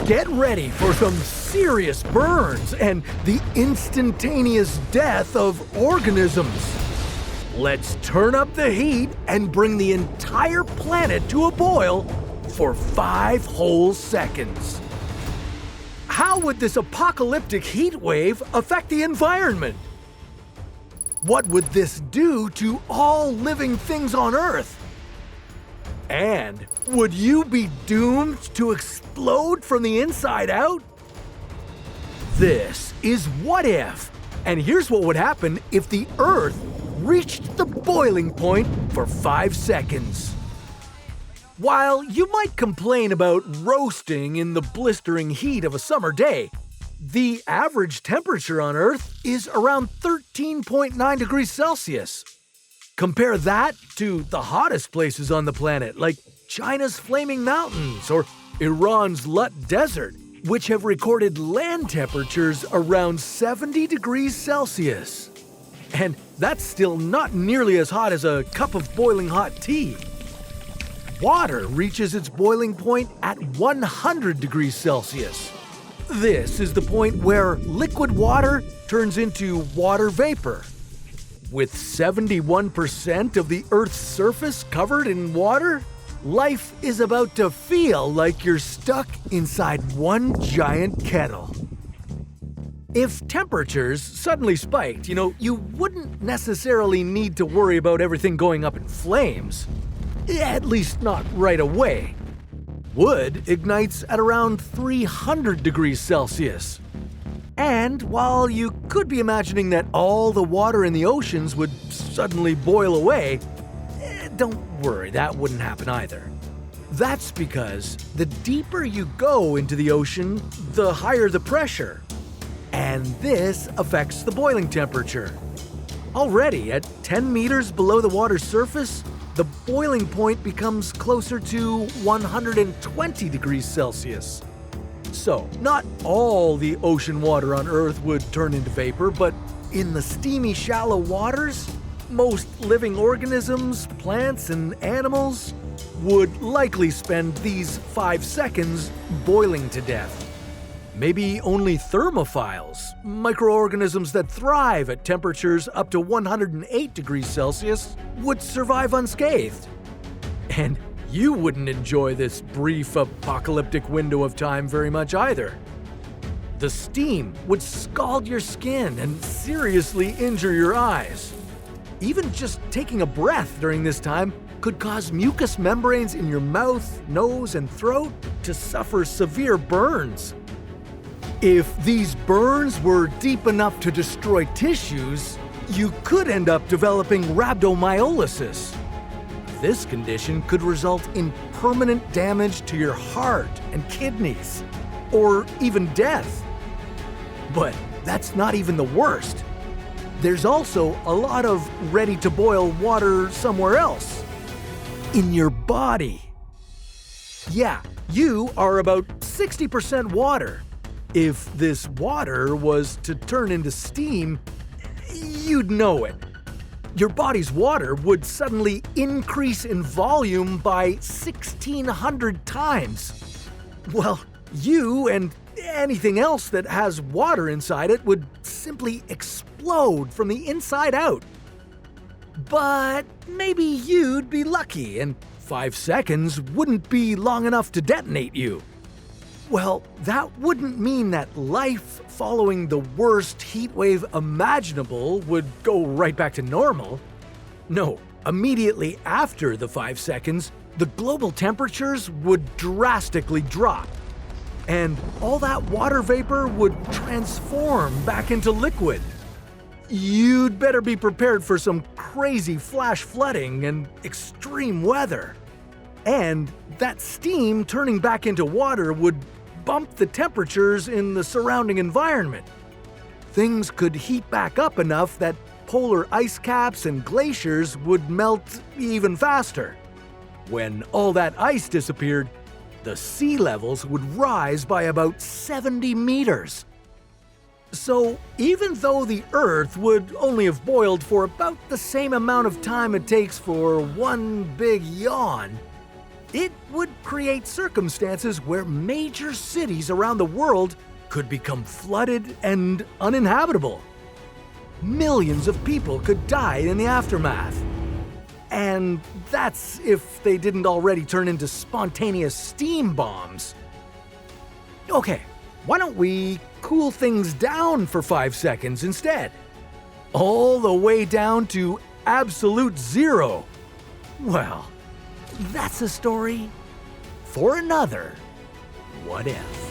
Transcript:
Get ready for some serious burns and the instantaneous death of organisms. Let's turn up the heat and bring the entire planet to a boil for 5 whole seconds. How would this apocalyptic heat wave affect the environment? What would this do to all living things on Earth? And would you be doomed to explode from the inside out? This is What If, and here's what would happen if the Earth reached the boiling point for 5 seconds. While you might complain about roasting in the blistering heat of a summer day, the average temperature on Earth is around 13.9 degrees Celsius. Compare that to the hottest places on the planet, like China's Flaming Mountains or Iran's Lut Desert, which have recorded land temperatures around 70 degrees Celsius. And that's still not nearly as hot as a cup of boiling hot tea. Water reaches its boiling point at 100 degrees Celsius. This is the point where liquid water turns into water vapor. With 71% of the Earth's surface covered in water, life is about to feel like you're stuck inside one giant kettle. If temperatures suddenly spiked, you wouldn't necessarily need to worry about everything going up in flames. At least not right away. Wood ignites at around 300 degrees Celsius. And while you could be imagining that all the water in the oceans would suddenly boil away, don't worry, that wouldn't happen either. That's because the deeper you go into the ocean, the higher the pressure. And this affects the boiling temperature. Already at 10 meters below the water's surface, the boiling point becomes closer to 120 degrees Celsius. So, not all the ocean water on Earth would turn into vapor, but in the steamy, shallow waters, most living organisms, plants, and animals would likely spend these 5 seconds boiling to death. Maybe only thermophiles, microorganisms that thrive at temperatures up to 108 degrees Celsius, would survive unscathed. And you wouldn't enjoy this brief apocalyptic window of time very much either. The steam would scald your skin and seriously injure your eyes. Even just taking a breath during this time could cause mucous membranes in your mouth, nose, and throat to suffer severe burns. If these burns were deep enough to destroy tissues, you could end up developing rhabdomyolysis. This condition could result in permanent damage to your heart and kidneys, or even death. But that's not even the worst. There's also a lot of ready-to-boil water somewhere else. In your body. Yeah, you are about 60% water. If this water was to turn into steam, you'd know it. Your body's water would suddenly increase in volume by 1,600 times. Well, you and anything else that has water inside it would simply explode from the inside out. But maybe you'd be lucky and 5 seconds wouldn't be long enough to detonate you. Well, that wouldn't mean that life following the worst heat wave imaginable would go right back to normal. No, immediately after the 5 seconds, the global temperatures would drastically drop. And all that water vapor would transform back into liquid. You'd better be prepared for some crazy flash flooding and extreme weather. And that steam turning back into water would bump the temperatures in the surrounding environment. Things could heat back up enough that polar ice caps and glaciers would melt even faster. When all that ice disappeared, the sea levels would rise by about 70 meters. So even though the Earth would only have boiled for about the same amount of time it takes for one big yawn, It would create circumstances where major cities around the world could become flooded and uninhabitable. Millions of people could die in the aftermath. And that's if they didn't already turn into spontaneous steam bombs. Okay, why don't we cool things down for 5 seconds instead? All the way down to absolute zero. Well, that's a story for another What If.